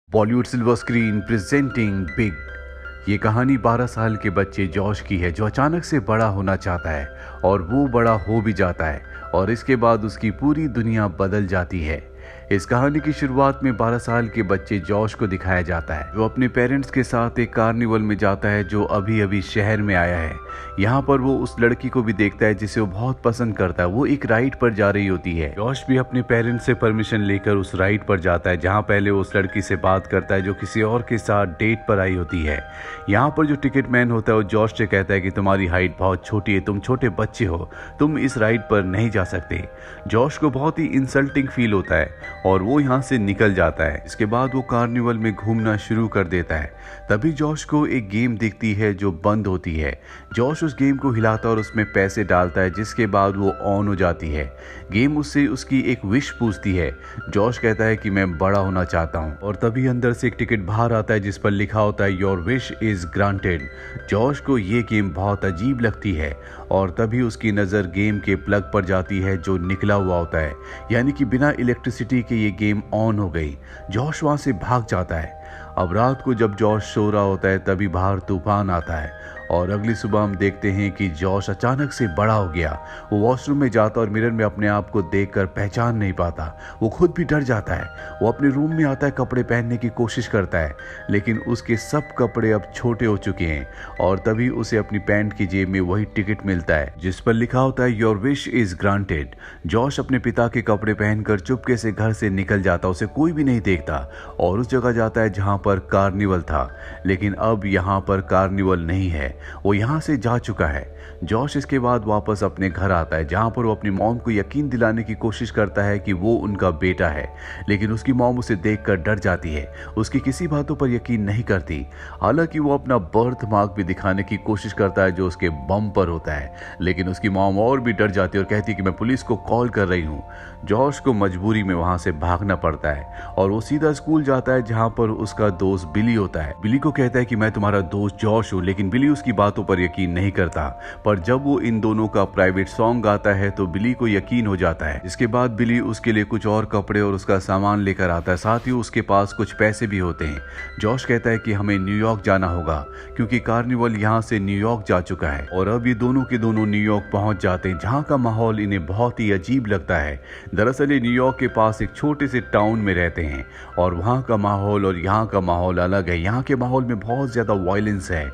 Bollywood silver screen presenting big. ये कहानी 12 साल के बच्चे जॉश की है जो अचानक से बड़ा होना चाहता है और वो बड़ा हो भी जाता है और इसके बाद उसकी पूरी दुनिया बदल जाती है। इस कहानी की शुरुआत में 12 साल के बच्चे जॉश को दिखाया जाता है जो अपने पेरेंट्स के साथ एक कार्निवल में जाता है जो अभी अभी शहर में आया है। यहाँ पर वो उस लड़की को भी देखता है जिसे वो बहुत पसंद करता है। वो एक राइड पर जा रही होती है। जॉश भी अपने पेरेंट्स से परमिशन लेकर उस राइड पर जाता है जहाँ पहले वो उस लड़की से बात करता है जो किसी और के साथ डेट पर आई होती है। यहाँ पर जो टिकट मैन होता है वो जॉश से कहता है कि तुम्हारी हाइट बहुत छोटी है, तुम छोटे बच्चे हो, तुम इस राइड पर नहीं जा सकते। जॉश को बहुत ही इंसल्टिंग फील होता है और वो यहाँ से निकल जाता है। इसके बाद वो कार्निवल में घूमना शुरू कर देता है। तभी जॉश को एक गेम दिखती है जो बंद होती है। जॉश उस गेम को हिलाता और उसमें पैसे डालता है जिसके बाद वो ऑन हो जाती है। गेम उससे उसकी एक विश पूछती है। जॉश कहता है कि मैं बड़ा होना चाहता हूँ और तभी अंदर से एक टिकट बाहर आता है जिस पर लिखा होता है your wish is granted. Josh को ये गेम बहुत अजीब लगती है और तभी उसकी नज़र गेम के प्लग पर जाती है जो निकला हुआ होता है, यानी कि बिना इलेक्ट्रिसिटी के ये गेम ऑन हो गई। जॉश वहां से भाग जाता है। अब रात को जब जॉश सो रहा होता है तभी बाहर तूफान आता है और अगली सुबह हम देखते हैं कि जॉश अचानक से बड़ा हो गया। वो वॉशरूम में जाता और मिरर में अपने आप को देखकर पहचान नहीं पाता। वो खुद भी डर जाता है। वो अपने रूम में आता है, कपड़े पहनने की कोशिश करता है लेकिन उसके सब कपड़े अब छोटे हो चुके हैं और तभी उसे अपनी पैंट की जेब में वही टिकट मिलता है जिस पर लिखा होता है your wish is granted. Josh अपने पिता के कपड़े पहनकर चुपके से घर से निकल जाता, उसे कोई भी नहीं देखता और उस जगह जाता है जहां पर कार्निवल था। लेकिन अब यहाँ पर कार्निवल नहीं है, वो यहाँ से जा चुका है। जॉश इसके बाद वापस अपने घर आता है जहाँ पर वो अपनी मॉम को यकीन दिलाने की कोशिश करता है कि वो उनका बेटा है, लेकिन उसकी मॉम उसे देखकर डर जाती है, उसकी किसी बातों पर यकीन नहीं करती। हालांकि वो अपना बर्थ मार्क भी दिखाने की कोशिश करता है जो उसके बम पर होता है, लेकिन उसकी मॉम और भी डर जाती है और कहती है कि मैं पुलिस को कॉल कर रही हूँ। जॉश को मजबूरी में वहाँ से भागना पड़ता है और वो सीधा स्कूल जाता है जहाँ पर उसका दोस्त बिली होता है। बिली को कहता है कि मैं तुम्हारा दोस्त जॉश हूँ, लेकिन बिली उसकी बातों पर यकीन नहीं करता। पर जब वो इन दोनों का प्राइवेट सॉन्ग गाता है तो बिली को यकीन हो जाता है। इसके बाद बिली उसके लिए कुछ और कपड़े और उसका सामान लेकर आता है, साथ ही उसके पास कुछ पैसे भी होते हैं। जॉश कहता है कि हमें न्यूयॉर्क जाना होगा क्योंकि कार्निवल यहाँ से न्यूयॉर्क जा चुका है और अब ये दोनों के दोनों न्यूयॉर्क पहुंच जाते हैं जहाँ का माहौल इन्हें बहुत ही अजीब लगता है। दरअसल ये न्यूयॉर्क के पास एक छोटे से टाउन में रहते हैं और वहाँ का माहौल और यहाँ का माहौल अलग है। यहाँ के माहौल में बहुत ज्यादा वायलेंस है।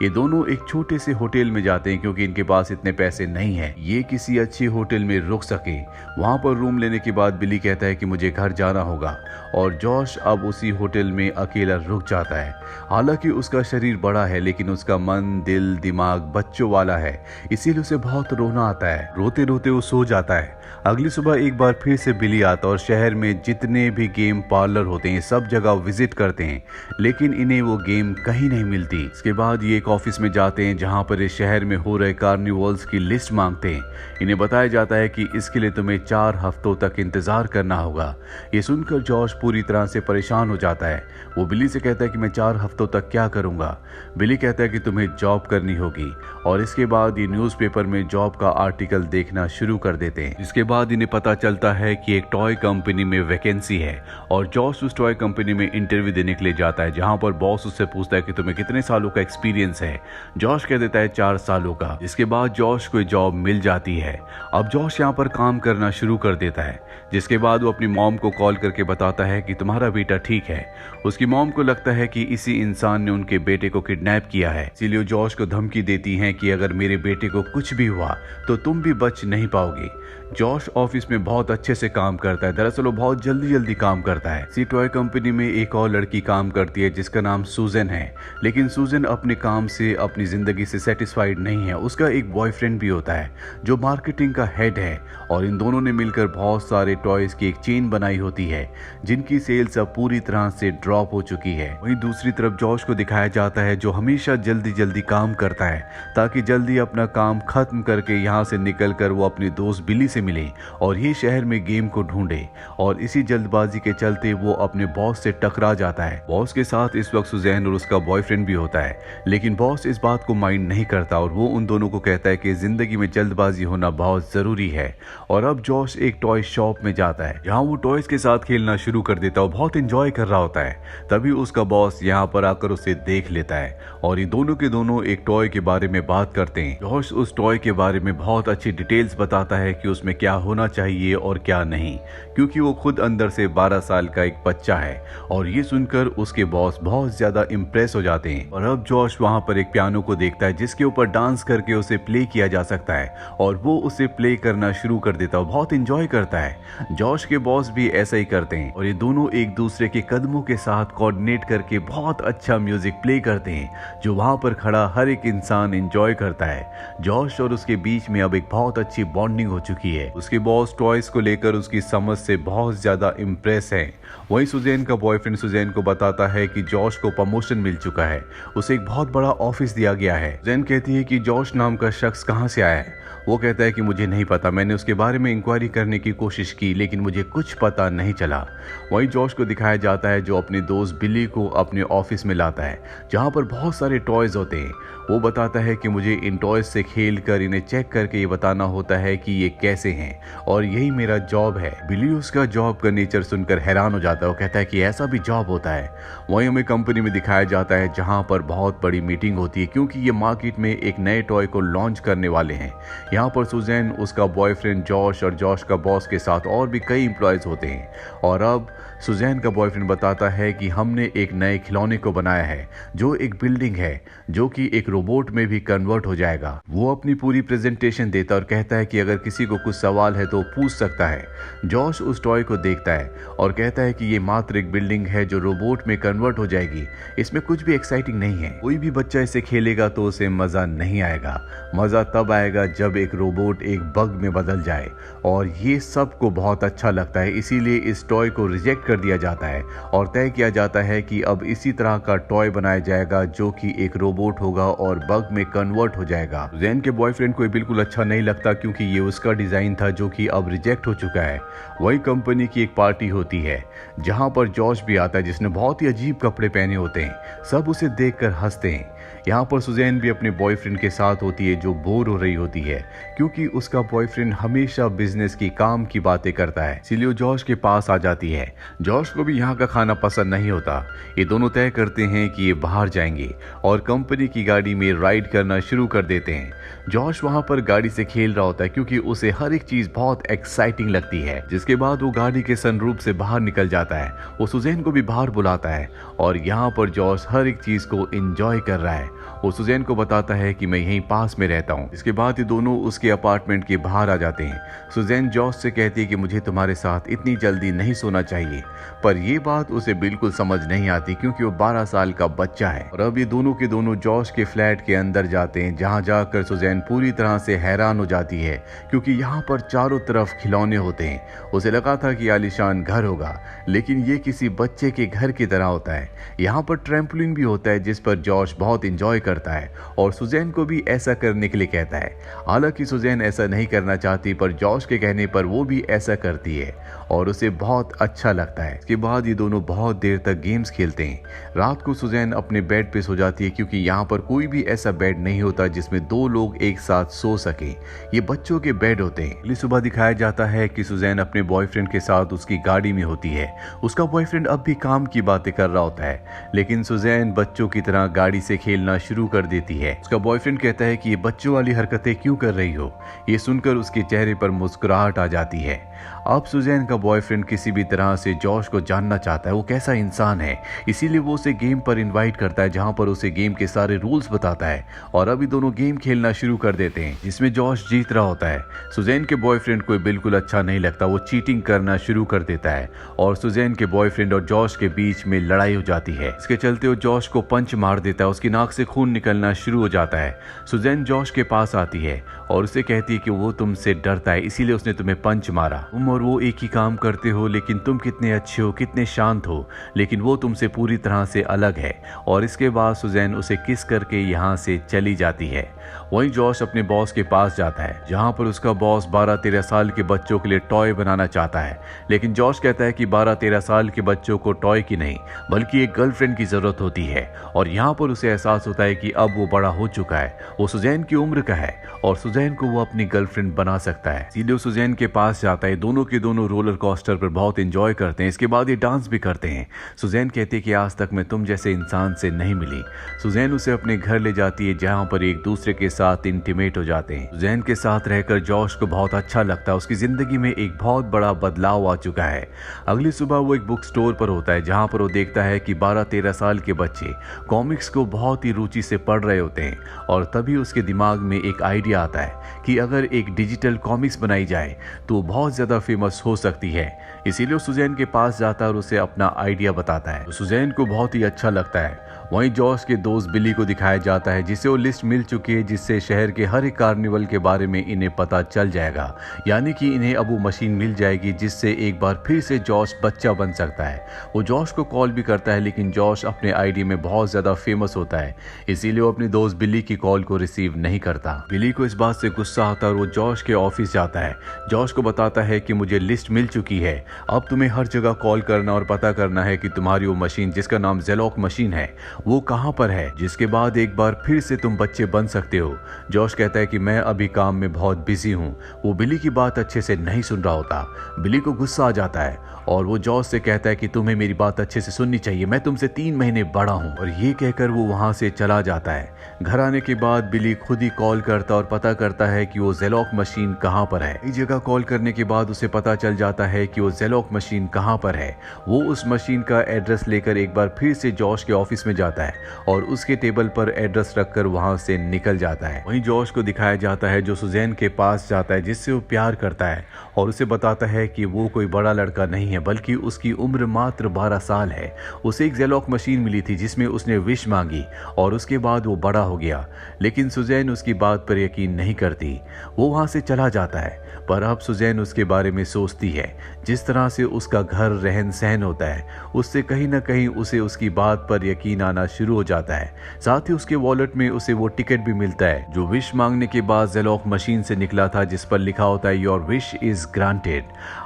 ये दोनों एक छोटे से होटल में जाते हैं क्योंकि इनके पास इतने पैसे नहीं है ये किसी अच्छे होटल में रुक सके। वहां पर रूम लेने के बाद बिली कहता है कि मुझे घर जाना होगा और जॉश अब उसी होटल में अकेला रुक जाता है। हालांकि उसका शरीर बड़ा है लेकिन उसका मन, दिल, दिमाग बच्चों वाला है, इसीलिए उसे बहुत रोना आता है। रोते रोते वो सो जाता है। अगली सुबह एक बार फिर से बिली आता और शहर में जितने भी गेम पार्लर होते हैं सब जगह विजिट करते हैं लेकिन इन्हें वो गेम कहीं नहीं मिलती। इसके बाद ये एक ऑफिस में जाते हैं जहां पर इस शहर में हो रहे कार्निवल्स की लिस्ट मांगते हैं। इन्हें बताया जाता है कि इसके लिए तुम्हें 4 हफ्तों तक इंतजार करना होगा। ये सुनकर जॉश पूरी तरह से परेशान हो जाता है। वो बिली से कहता है कि मैं 4 हफ्तों तक क्या करूंगा। बिली कहता है कि तुम्हें जॉब करनी होगी और इसके बाद ये न्यूज़पेपर में जॉब का आर्टिकल देखना शुरू कर देते हैं। इसके बाद इन्हें पता चलता है कि एक टॉय कंपनी में वैकेंसी है और जॉश उस टॉय कंपनी में इंटरव्यू देने के लिए जाता है जहां पर बॉस उससे पूछता है कि तुम्हें कितने सालों का एक्सपीरियंस है। जॉश कह देता है 4 सालों का। इसके बाद जॉश को जॉब मिल जाती है। अब जॉश यहाँ पर काम करना शुरू कर देता है जिसके बाद वो अपनी मॉम को कॉल करके बताता है कि तुम्हारा बेटा ठीक है। उसकी मॉम को लगता है कि इसी इंसान ने उनके बेटे को किडनैप किया है, इसीलिए जॉश को धमकी देती हैं कि अगर मेरे बेटे को कुछ भी हुआ तो तुम भी बच नहीं पाओगे। जॉश ऑफिस में बहुत अच्छे से काम करता है। दरअसल वो बहुत जल्दी काम करता है। इसी टॉय कंपनी में एक और लड़की काम करती है जिसका नाम सूजन है, लेकिन सूजन अपने काम से अपनी जिंदगी से सेटिस्फाइड नहीं है। उसका एक बॉयफ्रेंड भी होता है जो मार्केटिंग का हेड है और इन दोनों ने मिलकर बहुत सारे टॉयज की एक चेन बनाई होती है जिनकी सेल्स अब पूरी तरह से ड्रॉप हो चुकी है। वहीं दूसरी तरफ जॉश को दिखाया जाता है जो हमेशा जल्दी काम करता है ताकि जल्दी अपना काम खत्म करके यहाँ से निकल कर वो अपने दोस्त बिली से मिले और ये शहर में गेम को ढूंढे और इसी जल्दबाजी के चलते वो अपने बॉस से टकरा जाता जाता है। बॉस के साथ इस वक्त सुजैन और उसका बॉयफ्रेंड भी होता है, लेकिन बॉस इस बात को माइंड नहीं करता और वो उन दोनों को कहता है कि जिंदगी में जल्दबाजी होना बहुत जरूरी है। और अब जॉश एक टॉय शॉप में जाता है जहाँ वो टॉयज के साथ खेलना शुरू कर देता है और बहुत इंजॉय कर रहा होता है। तभी उसका बॉस यहाँ पर आकर उसे देख लेता है और ये दोनों के दोनों एक टॉय के बारे में बात करते हैं। जॉश उस टॉय के बारे में बहुत अच्छी डिटेल्स बताता है कि उसमें क्या होना चाहिए और क्या नहीं, क्योंकि वो खुद अंदर से 12 साल का एक बच्चा है। और ये सुनकर उसके बॉस बहुत ज्यादा इम्प्रेस हो जाते हैं। और अब जॉश वहाँ पर एक पियानो को देखता है जिसके ऊपर डांस करके उसे प्ले किया जा सकता है और वो उसे प्ले करना शुरू कर देता है, बहुत इंजॉय करता है। जॉश के बॉस भी ऐसा ही करते हैं और ये दोनों एक दूसरे के कदमों के साथ कोऑर्डिनेट करके बहुत अच्छा म्यूजिक प्ले करते हैं जो वहाँ पर खड़ा हर एक इंसान इंजॉय करता है। जॉश और उसके बीच में अब एक बहुत अच्छी बॉन्डिंग हो चुकी है। उसके बॉस टॉयज को लेकर उसकी समझ से बहुत ज्यादा इम्प्रेस है। वहीं सुजैन का बॉयफ्रेंड सुजैन को बताता है कि जॉश को प्रमोशन मिल चुका है, उसे एक बहुत बड़ा ऑफिस दिया गया है। सुजैन कहती है कि जॉश नाम का शख्स कहाँ से आया है। वो कहता है कि मुझे नहीं पता, मैंने उसके बारे में इंक्वायरी करने की कोशिश की लेकिन मुझे कुछ पता नहीं चला। वहीं जॉश को दिखाया जाता है जो अपने दोस्त बिली को अपने ऑफिस में लाता है जहाँ पर बहुत सारे टॉयज होते हैं। वो बताता है कि मुझे इन टॉयज से खेल कर इन्हें चेक करके ये बताना होता है कि ये कैसे हैं और यही मेरा जॉब है। बिली उसका जॉब का नेचर सुनकर हैरान हो जाता है। वो कहता है कि ऐसा भी जॉब होता है। वहीं हमें कंपनी में दिखाया जाता है जहाँ पर बहुत बड़ी मीटिंग होती है क्योंकि ये मार्केट में एक नए टॉय को लॉन्च करने वाले हैं। यहाँ पर सुजैन, उसका बॉयफ्रेंड जॉश और जॉश का बॉस के साथ और भी कई एम्प्लॉयज होते हैं। और अब सुजैन का बॉयफ्रेंड बताता है कि हमने एक नए खिलौने को बनाया है जो एक बिल्डिंग है जो कि एक रोबोट में भी कन्वर्ट हो जाएगा। वो अपनी पूरी प्रेजेंटेशन देता है और कहता है कि अगर किसी को कुछ सवाल है तो पूछ सकता है। जॉश उस टॉय को देखता है और कहता है कि ये मात्र एक बिल्डिंग है जो रोबोट में कन्वर्ट हो जाएगी, इसमें कुछ भी एक्साइटिंग नहीं है। कोई भी बच्चा इसे खेलेगा तो उसे मजा नहीं आएगा। मजा तब आएगा जब एक रोबोट एक बग में बदल जाए और ये सबको बहुत अच्छा लगता है, इसीलिए इस टॉय को रिजेक्ट कर दिया जाता है और तय किया जाता है कि अब इसी तरह का टॉय बनाया जाएगा जो कि एक रोबोट होगा और बग में कन्वर्ट हो जाएगा। जैन के बॉयफ्रेंड को बिल्कुल अच्छा नहीं लगता क्योंकि ये उसका डिजाइन था जो कि अब रिजेक्ट हो चुका है। वही कंपनी की एक पार्टी होती है जहां पर जॉश भी आता है जिसने बहुत ही अजीब कपड़े पहने होते हैं। सब उसे देखकर हंसते हैं। यहाँ पर सुजैन भी अपने बॉयफ्रेंड के साथ होती है जो बोर हो रही होती है क्योंकि उसका बॉयफ्रेंड हमेशा बिजनेस की काम की बातें करता है, इसीलिए जॉश के पास आ जाती है। जॉश को भी यहाँ का खाना पसंद नहीं होता। ये दोनों तय करते हैं कि ये बाहर जाएंगे और कंपनी की गाड़ी में राइड करना शुरू कर देते हैं। जॉश वहाँ पर गाड़ी से खेल रहा होता है क्योंकि उसे हर एक चीज बहुत एक्साइटिंग लगती है। जिसके बाद वो गाड़ी के सनरूफ से बाहर निकल जाता है। वो सुजैन को भी बाहर बुलाता है और यहाँ पर जॉश हर एक चीज को एंजॉय कर रहा है। वो सुजैन को बताता है कि मैं यहीं पास में रहता हूँ। इसके बाद ये दोनों उसके अपार्टमेंट के बाहर आ जाते हैं। सुजैन जॉश से कहती है कि मुझे तुम्हारे साथ इतनी जल्दी नहीं सोना चाहिए, पर ये बात उसे बिल्कुल समझ नहीं आती क्योंकि वो 12 साल का बच्चा है। और अब ये दोनों के दोनों जॉश के फ्लैट के अंदर जाते हैं जहाँ जाकर सुजैन पूरी तरह से हैरान हो जाती है क्योंकि यहाँ पर चारों तरफ खिलौने होते हैं। उसे लगा था कि आलीशान घर होगा लेकिन ये किसी बच्चे के घर की तरह होता है। यहाँ पर ट्रैम्पोलिन भी होता है जिस पर जॉश बहुत इंजॉय करता है और सुजैन को भी ऐसा करने के लिए कहता है। हालांकि सुजैन ऐसा नहीं करना चाहती पर जॉश के कहने पर वो भी ऐसा करती है और उसे बहुत अच्छा लगता है। इसके बाद ये दोनों बहुत देर तक गेम्स खेलते हैं। रात को सुजैन अपने बेड पे सो जाती है क्योंकि यहाँ पर कोई भी ऐसा बेड नहीं होता जिसमें दो लोग एक साथ सो सके। ये बच्चों के बेड होते हैं। अगली सुबह दिखाया जाता है कि सुजैन अपने बॉयफ्रेंड के साथ उसकी गाड़ी में होती है। उसका बॉयफ्रेंड अब भी काम की बातें कर रहा होता है लेकिन सुजैन बच्चों की तरह गाड़ी से खेलना शुरू कर देती है। उसका बॉयफ्रेंड कहता है कि ये बच्चों वाली हरकतें क्यों कर रही हो। ये सुनकर उसके चेहरे पर मुस्कुराहट आ जाती है। अब सुजैन का बॉयफ्रेंड किसी भी तरह से जॉश को जानना चाहता है वो कैसा इंसान है, इसीलिए वो उसे गेम पर इनवाइट करता है जहां पर उसे गेम के सारे रूल्स बताता है और अभी दोनों गेम खेलना शुरू कर देते हैं जिसमें जॉश जीत रहा होता है। सुजैन के बॉयफ्रेंड को बिल्कुल अच्छा नहीं लगता, वो चीटिंग करना शुरू कर देता है और सुजैन के बॉयफ्रेंड और जॉश के बीच में लड़ाई हो जाती है। इसके चलते वो जॉश को पंच मार देता है, उसकी नाक से खून निकलना शुरू हो जाता है। सुजैन जॉश के पास आती है और उसे कहती है कि वो तुमसे डरता है इसीलिए उसने तुम्हें पंच मारा। तुम और वो एक ही काम काम करते हो, लेकिन तुम कितने अच्छे हो, कितने शांत हो, लेकिन वो तुमसे पूरी तरह से अलग है। और इसके बाद सुजैन उसे किस करके यहाँ से चली जाती है। वहीं जॉश अपने बॉस के पास जाता है, जहाँ पर उसका बॉस 12-13 साल के बच्चों के लिए टॉय बनाना चाहता है। लेकिन जॉश कहता है कि 12-13 साल के बच्चों को टॉय की नहीं बल्कि एक गर्लफ्रेंड की जरूरत होती है। और यहाँ पर उसे एहसास होता है कि अब वो बड़ा हो चुका है, वो सुजैन की उम्र का है और सुजैन को वो अपनी गर्लफ्रेंड बना सकता है। सीधे सुजैन के पास जाता है, दोनों के दोनों रोलर कोस्टर पर बहुत एंजॉय करते हैं। इसके बाद ये डांस भी करते हैं। सुजैन कहती है कि आज तक मैं तुम जैसे इंसान से नहीं मिली। सुजैन उसे अपने घर ले जाती है, जहाँ पर एक दूसरे के साथ इंटीमेट हो जाते हैं। सुजैन के साथ रहकर जॉश को बहुत अच्छा लगता है। उसकी जिंदगी में एक बहुत बड़ा बदलाव आ चुका है। अगली सुबह वो एक बुक स्टोर पर होता है, जहाँ पर वो देखता है कि 12-13 साल के बच्चे कॉमिक्स को बहुत ही रुचि से पढ़ रहे होते हैं। और तभी उसके दिमाग में एक आइडिया आता है कि अगर एक डिजिटल कॉमिक्स बनाई जाए तो बहुत ज़्यादा फेमस हो सकती है। इसीलिए वो सुजैन के पास जाता है और उसे अपना आइडिया बताता है। सुजैन को बहुत ही अच्छा लगता है। वहीं जॉश के दोस्त बिली को दिखाया जाता है, जिसे वो लिस्ट मिल चुकी है, जिससे शहर के हर एक कार्निवल के बारे में इन्हें पता चल जाएगा। यानी कि इन्हें अब वो मशीन मिल जाएगी जिससे एक बार फिर से जॉश बच्चा बन सकता है। वो जॉश को कॉल भी करता है, लेकिन जॉश अपने आइडिया में बहुत ज़्यादा फेमस होता है, इसीलिए वो अपने दोस्त बिली की कॉल को रिसीव नहीं करता। बिली को इस बात से गुस्सा आता है और वो जॉश के ऑफिस जाता है। जॉश को बताता है कि मुझे लिस्ट मिल चुकी है, अब तुम्हें हर जगह कॉल करना और पता करना है कि तुम्हारी वो मशीन जिसका नाम जेलॉक मशीन है वो कहां पर है, जिसके बाद एक बार फिर से तुम बच्चे बन सकते हो। जॉश कहता है कि मैं अभी काम में बहुत बिजी हूं। वो बिली की बात अच्छे से नहीं सुन रहा होता। बिली को गुस्सा आ जाता है और वो जॉश से कहता है कि तुम्हें मेरी बात अच्छे से सुननी चाहिए, मैं तुमसे 3 महीने बड़ा हूं। और ये कहकर वो वहां से चला जाता है। घर आने के बाद बिली खुद ही कॉल करता और पता करता है कि वो जेलॉक मशीन कहां पर है। इस जगह कॉल करने के बाद उसे पता चल जाता है कि वो जेलॉक मशीन कहां पर है। वो उस मशीन का एड्रेस लेकर एक बार फिर से जॉश के ऑफिस में जाता है और उसके टेबल पर एड्रेस रखकर वहां से निकल जाता है। वहीं जॉश को दिखाया जाता है जो सुजैन के पास जाता है, जिससे वो प्यार करता है और उसे बताता है कि वो कोई बड़ा लड़का नहीं है बल्कि उसकी उम्र मात्र 12 साल है। उसे एक जेलॉक मशीन मिली थी जिसमें उसने विश मांगी और उसके बाद वो बड़ा हो गया। लेकिन सुजैन उसकी बात पर यकीन नहीं करती। वो वहां से चला जाता है, पर अब सुजैन उसके बारे में सोचती है। जिस तरह से उसका घर रहन सहन होता है, उससे कहीं ना कहीं उसे उसकी बात पर यकीन आना शुरू हो जाता है। साथ ही उसके वॉलेट में उसे वो टिकट भी मिलता है जो विश मांगने के बाद जेलॉक मशीन से निकला था, जिस पर लिखा होता है योर विश इज ग्रांटेड।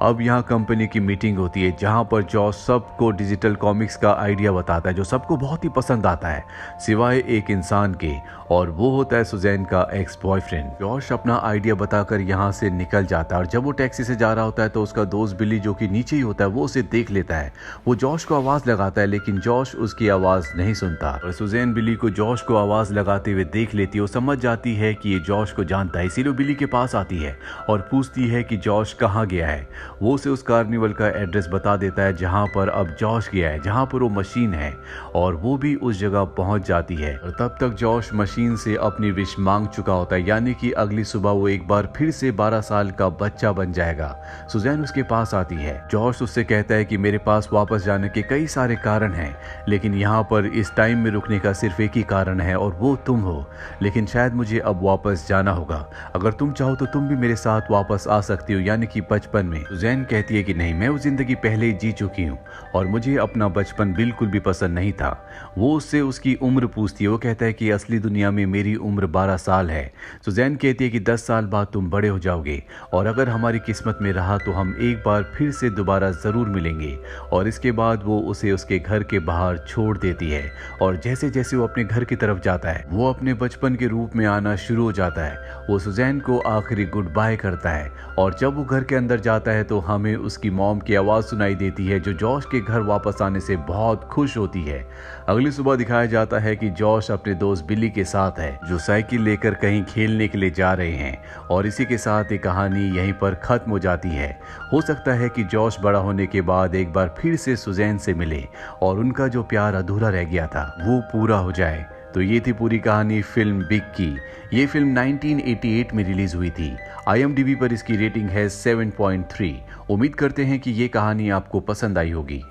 अब यहाँ कंपनी की मीटिंग होती है, जहाँ पर जॉश सबको डिजिटल कॉमिक्स का आइडिया बताता है जो सबको बहुत ही पसंद आता है सिवाय एक इंसान के, और वो होता है सुजैन का एक्स बॉयफ्रेंड। जॉश अपना आइडिया बताकर यहाँ से निकल जाता है और जब वो टैक्सी से जा रहा होता है तो उसका दोस्त बिली जो कि नीचे ही होता है वो उसे देख लेता है। वो जॉश को आवाज लगाता है, लेकिन जॉश उसकी आवाज नहीं सुनता और सुजैन बिली को जॉश को आवाज लगाते हुए देख लेती है। वो समझ जाती है कि ये जॉश को जानता है, इसीलिए बिली के पास आती है और पूछती है कि जॉश कहाँ गया है। वो उसे उस कार्निवल का एड्रेस बता देता है जहाँ पर अब जॉश गया है, जहाँ पर वो मशीन है, और वो भी उस जगह पहुंच जाती है। और तब तक जॉश मशीन से अपनी विश मांग चुका होता है, यानी कि अगली सुबह वो एक बार फिर से 12 साल का बच्चा बन जाएगा। सुजैन उसके पास आती है। जॉश उससे कहता है कि मेरे पास वापस जाने के कई सारे कारण हैं, लेकिन यहाँ पर इस टाइम में रुकने का सिर्फ एक ही कारण है और वो तुम हो। लेकिन शायद मुझे अब वापस जाना होगा। अगर तुम चाहो तो तुम भी मेरे साथ वापस आ सकती हो, यानी कि बचपन में। सुजैन कहती है कि नहीं, मैं वो जिंदगी पहले ही जी चुकी हूँ और मुझे अपना बचपन बिल्कुल भी पसंद नहीं था। वो उससे उसकी उम्र पूछती है। वो कहता है कि असली दुनिया में मेरी उम्र 12 साल है। सुजैन कहती है कि 10 साल बाद तुम बड़े हो जाओगे और अगर हमारी किस्मत में रहा तो हम एक बार फिर से दोबारा जरूर मिलेंगे। और इसके बाद वो उसे उसके घर के बाहर छोड़ देती है और जैसे जैसे वो अपने घर की तरफ जाता है वो अपने बचपन के रूप में आना शुरू हो जाता है। वो सुजैन को आखिरी गुड बाय करता है और जब वो घर के अंदर जाता है तो हमें उसकी मॉम की आवाज़ सुनाई देती है जो जॉश के घर वापस आने से बहुत खुश होती है। अगली सुबह दिखाया जाता है कि जॉश अपने दोस्त बिली के साथ है जो साइकिल लेकर कहीं खेलने के लिए जा रहे हैं और इसी के साथ ये कहानी यहीं पर खत्म हो जाती है। हो सकता है कि जॉश बड़ा होने के बाद एक बार फिर से सुजैन से मिले और उनका जो प्यार अधूरा रह गया था वो पूरा हो जाए। तो ये थी पूरी कहानी फिल्म बिग की। ये फिल्म 1988 में रिलीज हुई थी। IMDb पर इसकी रेटिंग है 7.3। उम्मीद करते हैं कि ये कहानी आपको पसंद आई होगी।